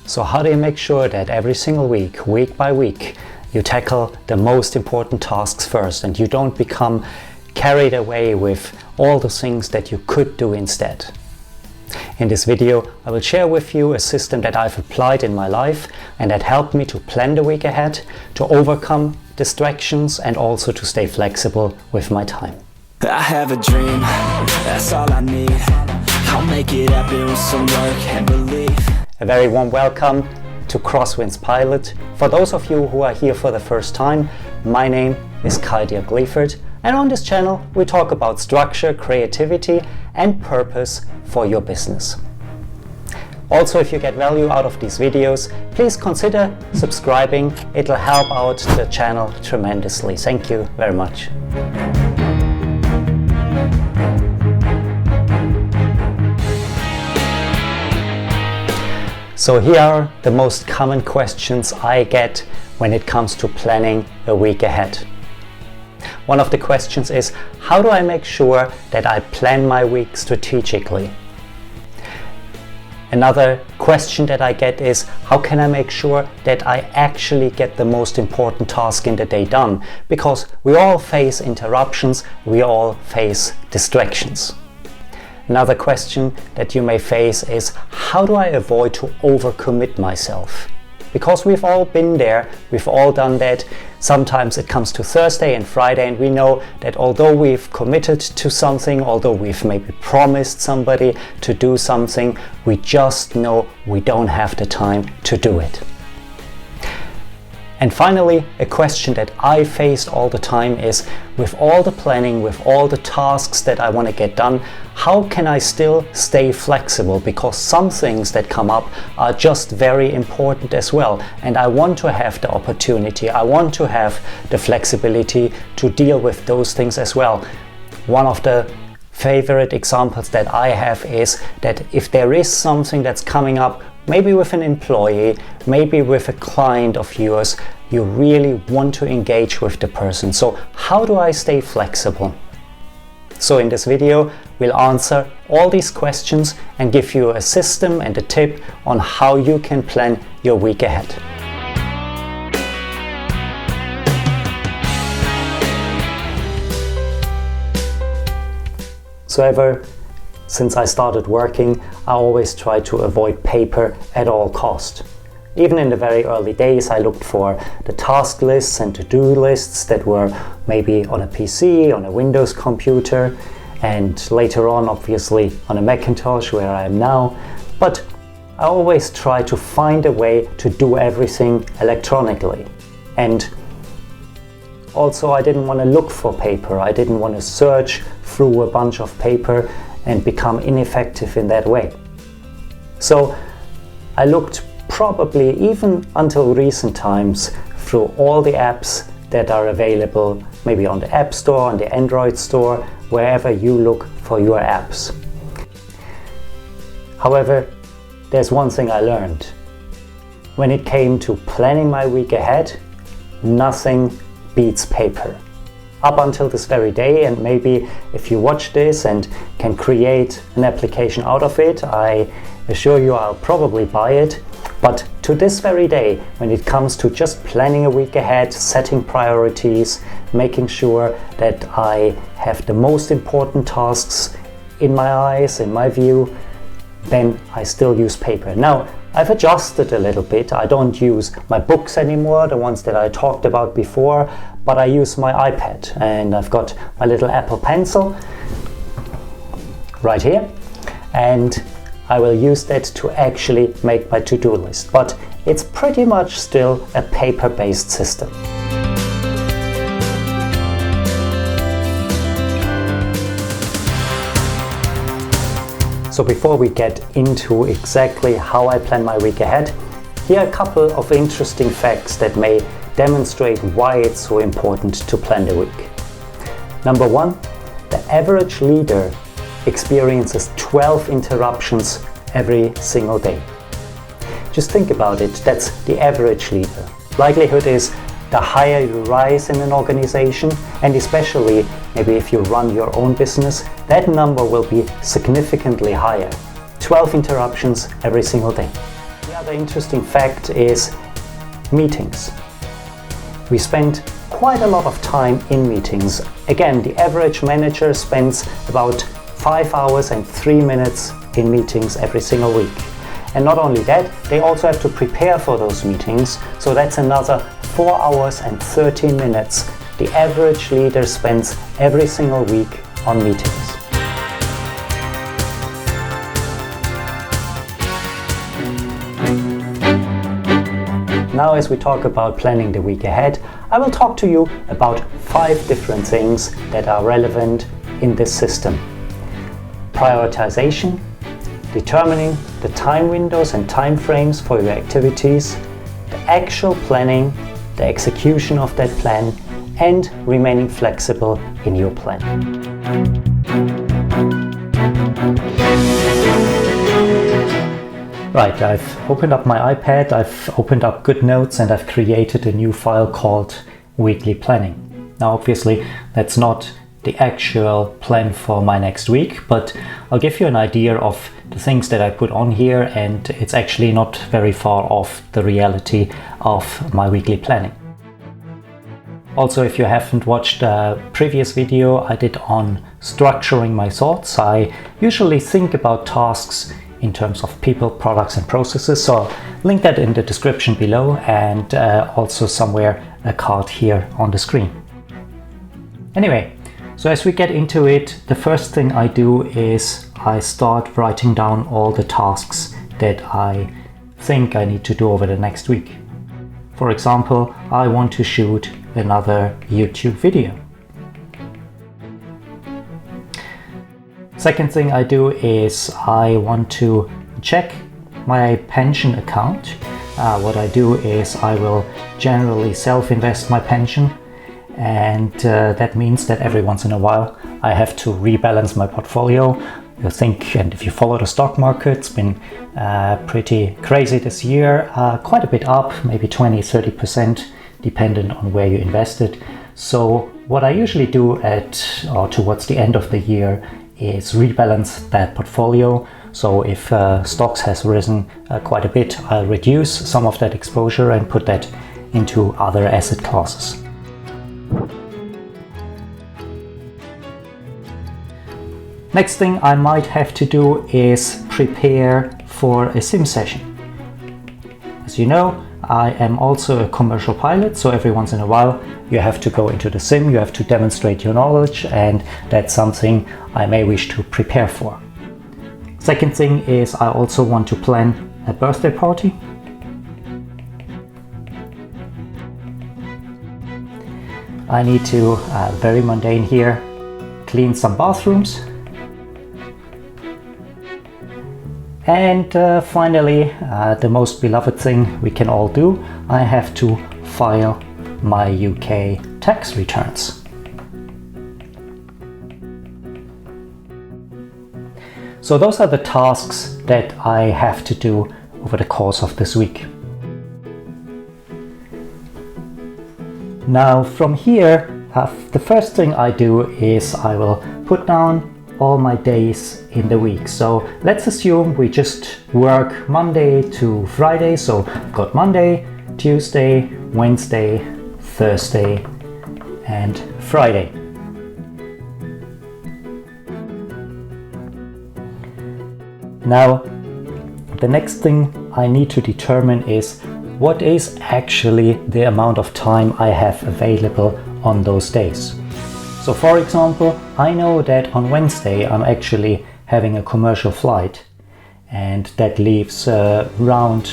So how do you make sure that every single week, week by week, you tackle the most important tasks first and you don't become carried away with all the things that you could do instead? In this video, I will share with you a system that I've applied in my life and that helped me to plan the week ahead, to overcome distractions and also to stay flexible with my time. I have a dream, that's all I need. I'll make it happen with some work and belief. A very warm welcome to Crosswinds Pilot. For those of you who are here for the first time, my name is Kai Dirk Leifert, and on this channel we talk about structure, creativity and purpose for your business. Also, if you get value out of these videos, please consider subscribing. It'll help out the channel tremendously. Thank you very much. So here are the most common questions I get when it comes to planning a week ahead. One of the questions is, how do I make sure that I plan my week strategically? Another question that I get is, how can I make sure that I actually get the most important task in the day done? Because we all face interruptions, we all face distractions. Another question that you may face is, how do I avoid to overcommit myself? Because we've all been there, we've all done that. Sometimes it comes to Thursday and Friday and we know that although we've committed to something, although we've maybe promised somebody to do something, we just know we don't have the time to do it. And finally, a question that I faced all the time is, with all the planning, with all the tasks that I want to get done, how can I still stay flexible? Because some things that come up are just very important as well. And I want to have the opportunity, I want to have the flexibility to deal with those things as well. One of the favorite examples that I have is that if there is something that's coming up, maybe with an employee, maybe with a client of yours, you really want to engage with the person. So how do I stay flexible? So in this video, we'll answer all these questions and give you a system and a tip on how you can plan your week ahead. So ever since I started working, I always try to avoid paper at all cost. Even in the very early days, I looked for the task lists and to-do lists that were maybe on a PC, on a Windows computer, and later on, obviously, on a Macintosh where I am now. But I always try to find a way to do everything electronically. And also, I didn't want to look for paper. I didn't want to search through a bunch of paper and become ineffective in that way. So I looked probably even until recent times through all the apps that are available, maybe on the App Store, on the Android store, wherever you look for your apps. However, there's one thing I learned. When it came to planning my week ahead, nothing beats paper. Up until this very day, and maybe if you watch this and can create an application out of it, I assure you I'll probably buy it. But to this very day, when it comes to just planning a week ahead, setting priorities, making sure that I have the most important tasks in my eyes, in my view, then I still use paper. Now, I've adjusted a little bit. I don't use my books anymore, the ones that I talked about before, but I use my iPad and I've got my little Apple Pencil right here, and I will use that to actually make my to-do list. But it's pretty much still a paper-based system. So before we get into exactly how I plan my week ahead, here are a couple of interesting facts that may demonstrate why it's so important to plan the week. Number one, the average leader experiences 12 interruptions every single day. Just think about it, that's the average leader. Likelihood is the higher you rise in an organization, and especially maybe if you run your own business, that number will be significantly higher. 12 interruptions every single day. Another interesting fact is meetings. We spend quite a lot of time in meetings. Again, the average manager spends about 5 hours and 3 minutes in meetings every single week. And not only that, they also have to prepare for those meetings, so that's another 4 hours and 13 minutes the average leader spends every single week on meetings. Now, as we talk about planning the week ahead, I will talk to you about 5 different things that are relevant in this system. Prioritization, determining the time windows and time frames for your activities, the actual planning, the execution of that plan, and remaining flexible in your plan. Right, I've opened up my iPad, I've opened up GoodNotes, and I've created a new file called Weekly Planning. Now, obviously, that's not the actual plan for my next week, but I'll give you an idea of the things that I put on here, and it's actually not very far off the reality of my weekly planning. Also, if you haven't watched a previous video I did on structuring my thoughts, I usually think about tasks in terms of people, products and processes, so I'll link that in the description below, and also somewhere a card here on the screen. Anyway, so as we get into it, the first thing I do is I start writing down all the tasks that I think I need to do over the next week. For example, I want to shoot another YouTube video. Second thing I do is I want to check my pension account. What I do is I will generally self-invest my pension, and that means that every once in a while I have to rebalance my portfolio. You think, and if you follow the stock market, it's been pretty crazy this year, quite a bit up, maybe 20-30%, dependent on where you invested. So what I usually do towards the end of the year is rebalance that portfolio. So if stocks has risen quite a bit, I'll reduce some of that exposure and put that into other asset classes. Next thing I might have to do is prepare for a sim session. As you know, I am also a commercial pilot, so every once in a while you have to go into the sim, you have to demonstrate your knowledge, and that's something I may wish to prepare for. Second thing is I also want to plan a birthday party. I need to, very mundane here, clean some bathrooms. And finally, the most beloved thing we can all do, I have to file my UK tax returns. So those are the tasks that I have to do over the course of this week. Now from here, the first thing I do is I will put down all my days in the week. So let's assume we just work Monday to Friday. So I've got Monday, Tuesday, Wednesday, Thursday and Friday. Now the next thing I need to determine is what is actually the amount of time I have available on those days. So for example, I know that on Wednesday I'm actually having a commercial flight, and that leaves around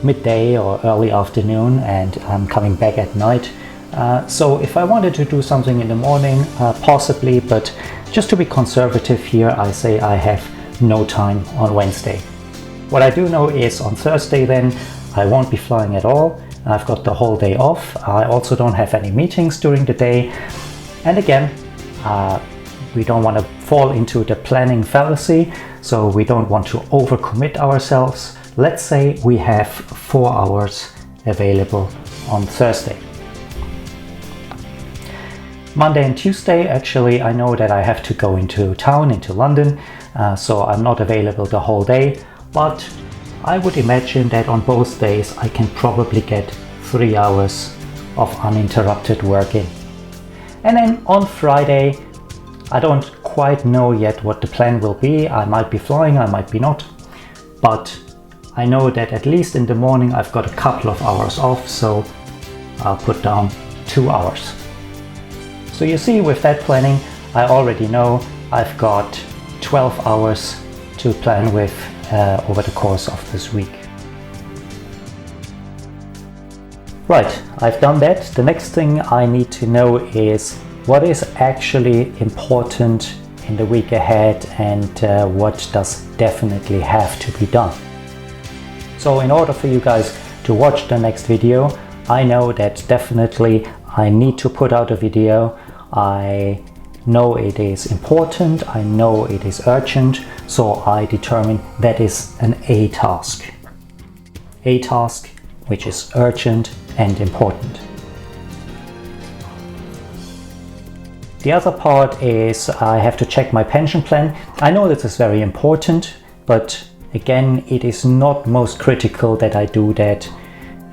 midday or early afternoon, and I'm coming back at night. So if I wanted to do something in the morning, possibly, but just to be conservative here, I say I have no time on Wednesday. What I do know is on Thursday then I won't be flying at all. I've got the whole day off. I also don't have any meetings during the day. And again, we don't want to fall into the planning fallacy, so we don't want to overcommit ourselves. Let's say we have 4 hours available on Thursday. Monday and Tuesday, actually, I know that I have to go into town, into London, so I'm not available the whole day, but I would imagine that on both days I can probably get 3 hours of uninterrupted working. And then on Friday, I don't quite know yet what the plan will be. I might be flying, I might be not. But I know that at least in the morning I've got a couple of hours off, so I'll put down 2 hours. So you see, with that planning, I already know I've got 12 hours to plan with over the course of this week. Right, I've done that. The next thing I need to know is what is actually important in the week ahead and what does definitely have to be done. So in order for you guys to watch the next video, I know that definitely I need to put out a video. I know it is important, I know it is urgent, so I determine that is an A task. A task which is urgent and important. The other part is I have to check my pension plan. I know this is very important, but again, it is not most critical that I do that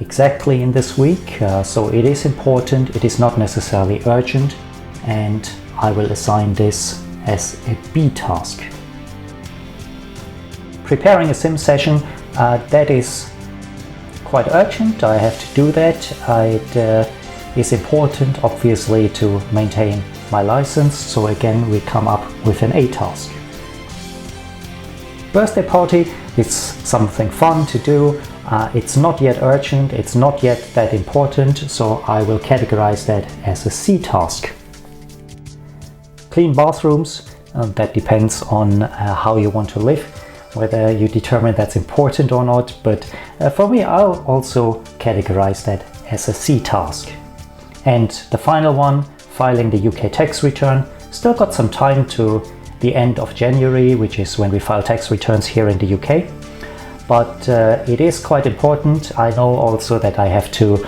exactly in this week. So it is important, it is not necessarily urgent, and I will assign this as a B task. Preparing a sim session, that is quite urgent. I have to do that. It is important, obviously, to maintain my license. So again, we come up with an A task. Birthday party is something fun to do. It's not yet urgent, it's not yet that important, so I will categorize that as a C task. Clean bathrooms, that depends on how you want to live, whether you determine that's important or not, but for me, I'll also categorize that as a C task. And the final one, filing the UK tax return. Still got some time to the end of January, which is when we file tax returns here in the UK. But it is quite important. I know also that I have to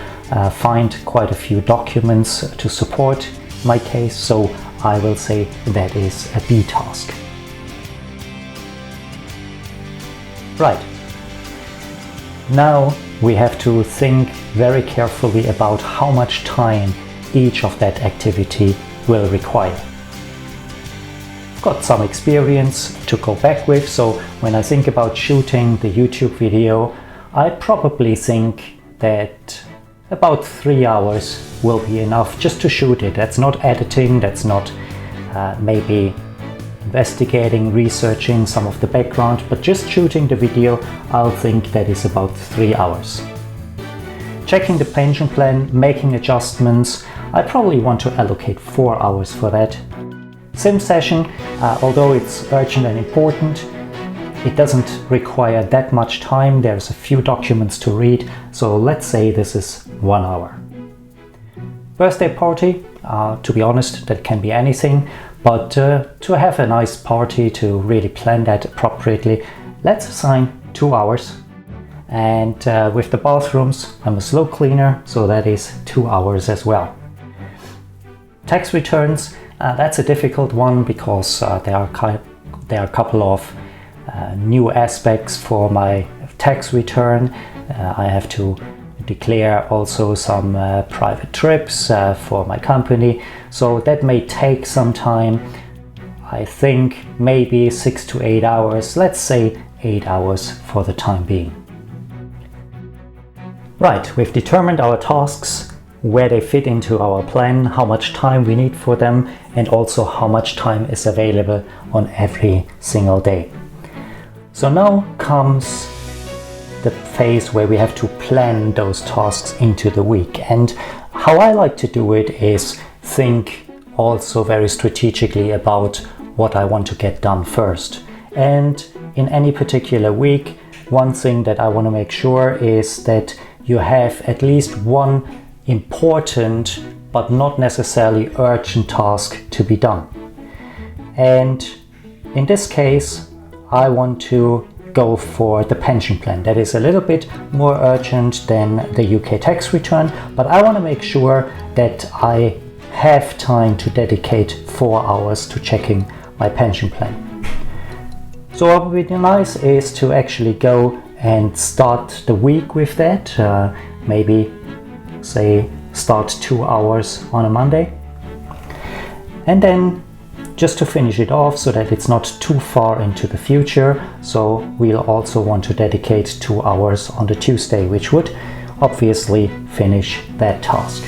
find quite a few documents to support my case, so I will say that is a B task. Right. Now we have to think very carefully about how much time each of that activity will require. I've got some experience to go back with, so when I think about shooting the YouTube video, I probably think that about 3 hours will be enough just to shoot it. That's not editing, that's not maybe investigating, researching some of the background, but just shooting the video, I'll think that is about 3 hours. Checking the pension plan, making adjustments, I probably want to allocate 4 hours for that. Sim session, although it's urgent and important, it doesn't require that much time. There's a few documents to read, so let's say this is 1 hour. Birthday party, to be honest, that can be anything, but to have a nice party, to really plan that appropriately, let's assign 2 hours. And with the bathrooms, I'm a slow cleaner, so that is 2 hours as well. Tax returns, that's a difficult one because there are a couple of new aspects for my tax return. I have to declare also some private trips for my company, so that may take some time. I think maybe 6 to 8 hours, let's say 8 hours for the time being. Right, we've determined our tasks, where they fit into our plan, how much time we need for them, and also how much time is available on every single day. So now comes the phase where we have to plan those tasks into the week. And how I like to do it is think also very strategically about what I want to get done first. And in any particular week, one thing that I want to make sure is that you have at least one important but not necessarily urgent task to be done. And in this case, I want to go for the pension plan. That is a little bit more urgent than the UK tax return, but I want to make sure that I have time to dedicate 4 hours to checking my pension plan. So what would be nice is to actually go and start the week with that. Maybe say start 2 hours on a Monday. And then just to finish it off so that it's not too far into the future, so we'll also want to dedicate 2 hours on the Tuesday, which would obviously finish that task.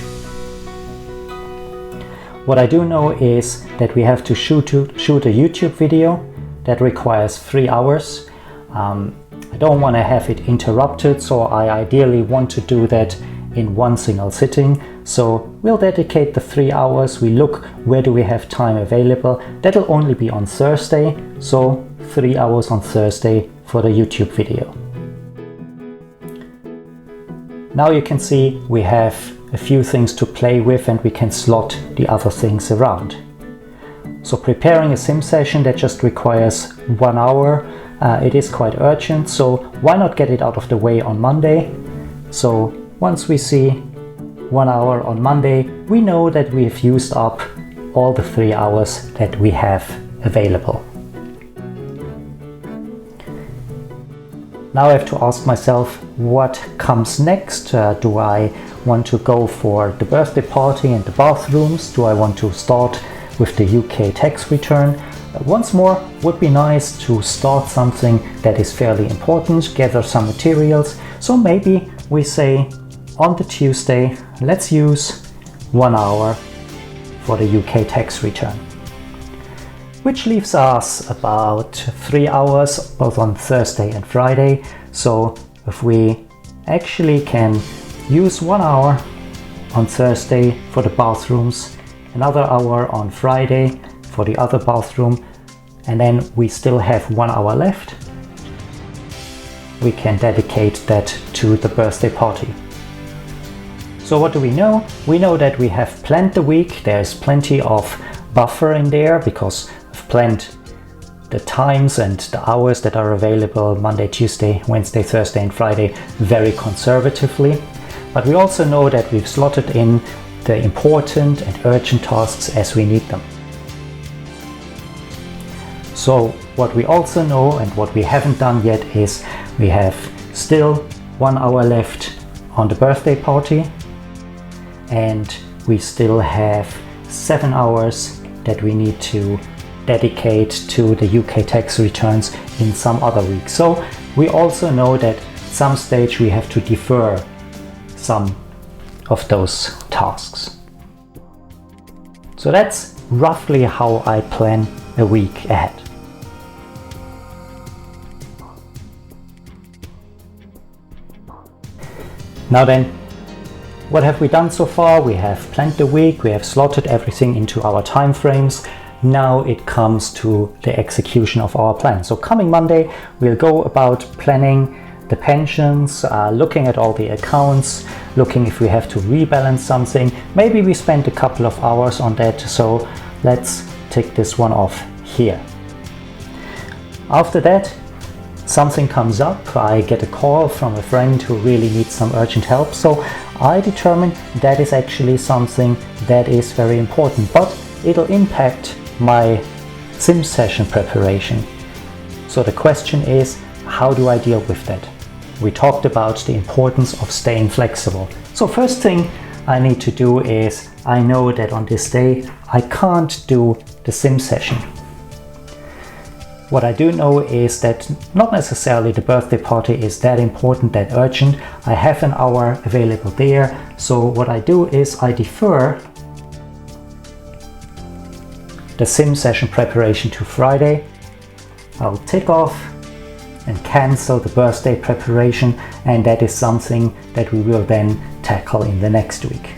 What I do know is that we have to shoot a YouTube video that requires 3 hours. I don't want to have it interrupted, so I ideally want to do that in one single sitting. So we'll dedicate the 3 hours. We look where do we have time available. That'll only be on Thursday, so 3 hours on Thursday for the YouTube video. Now you can see we have a few things to play with and we can slot the other things around. So preparing a sim session that just requires 1 hour, it is quite urgent, so why not get it out of the way on Monday? So once we see 1 hour on Monday, we know that we have used up all the 3 hours that we have available. Now I have to ask myself, what comes next? Do I want to go for the birthday party and the bathrooms? Do I want to start with the UK tax return? Once more, would be nice to start something that is fairly important, gather some materials. So maybe we say on the Tuesday, let's use 1 hour for the UK tax return, which leaves us about 3 hours both on Thursday and Friday. So if we actually can use 1 hour on Thursday for the bathrooms, another hour on Friday for the other bathroom, and then we still have 1 hour left, we can dedicate that to the birthday party. So what do we know? We know that we have planned the week. There's plenty of buffer in there because I've planned the times and the hours that are available Monday, Tuesday, Wednesday, Thursday and Friday very conservatively. But we also know that we've slotted in the important and urgent tasks as we need them. So what we also know and what we haven't done yet is we have still 1 hour left on the birthday party, and we still have 7 hours that we need to dedicate to the UK tax returns in some other week. So we also know that at some stage we have to defer some of those tasks. So that's roughly how I plan a week ahead. Now then, what have we done so far? We have planned the week, we have slotted everything into our time frames. Now it comes to the execution of our plan. So coming Monday, we'll go about planning the pensions, looking at all the accounts, looking if we have to rebalance something. Maybe we spend a couple of hours on that, so let's tick this one off here. After that, something comes up, I get a call from a friend who really needs some urgent help, so I determine that is actually something that is very important, but it'll impact my sim session preparation. So the question is, how do I deal with that? We talked about the importance of staying flexible. So first thing I need to do is, I know that on this day I can't do the sim session. What I do know is that not necessarily the birthday party is that important, that urgent. I have an hour available there. So what I do is I defer the sim session preparation to Friday. I'll tick off and cancel the birthday preparation, and that is something that we will then tackle in the next week.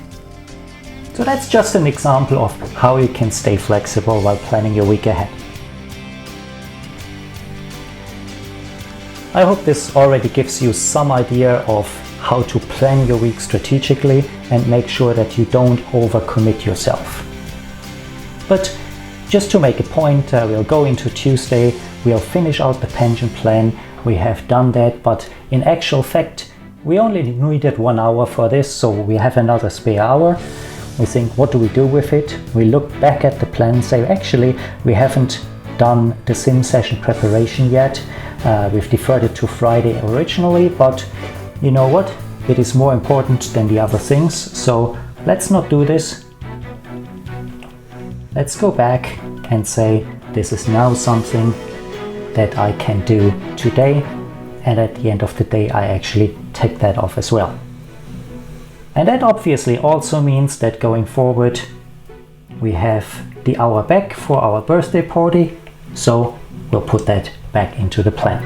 So that's just an example of how you can stay flexible while planning your week ahead. I hope this already gives you some idea of how to plan your week strategically and make sure that you don't overcommit yourself. But just to make a point, we'll go into Tuesday, we'll finish out the pension plan, we have done that, but in actual fact, we only needed 1 hour for this, so we have another spare hour. We think, what do we do with it? We look back at the plan and say, actually, we haven't done the sim session preparation yet. We've deferred it to Friday originally, but you know what? It is more important than the other things, so let's not do this. Let's go back and say this is now something that I can do today, and at the end of the day I actually take that off as well. And that obviously also means that going forward we have the hour back for our birthday party, so we'll put that back into the plan.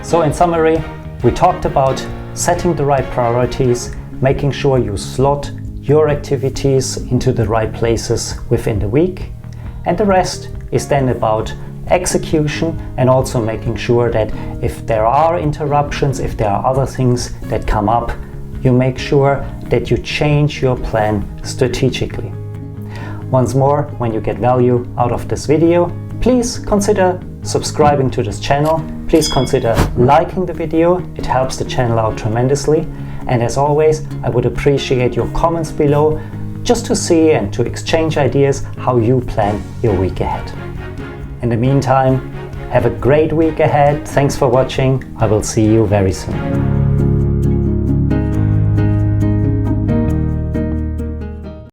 So in summary, we talked about setting the right priorities, making sure you slot your activities into the right places within the week, and the rest is then about execution and also making sure that if there are interruptions, if there are other things that come up, you make sure that you change your plan strategically. Once more, when you get value out of this video, please consider subscribing to this channel. Please consider liking the video, it helps the channel out tremendously. And as always, I would appreciate your comments below just to see and to exchange ideas how you plan your week ahead. In the meantime, have a great week ahead. Thanks for watching. I will see you very soon.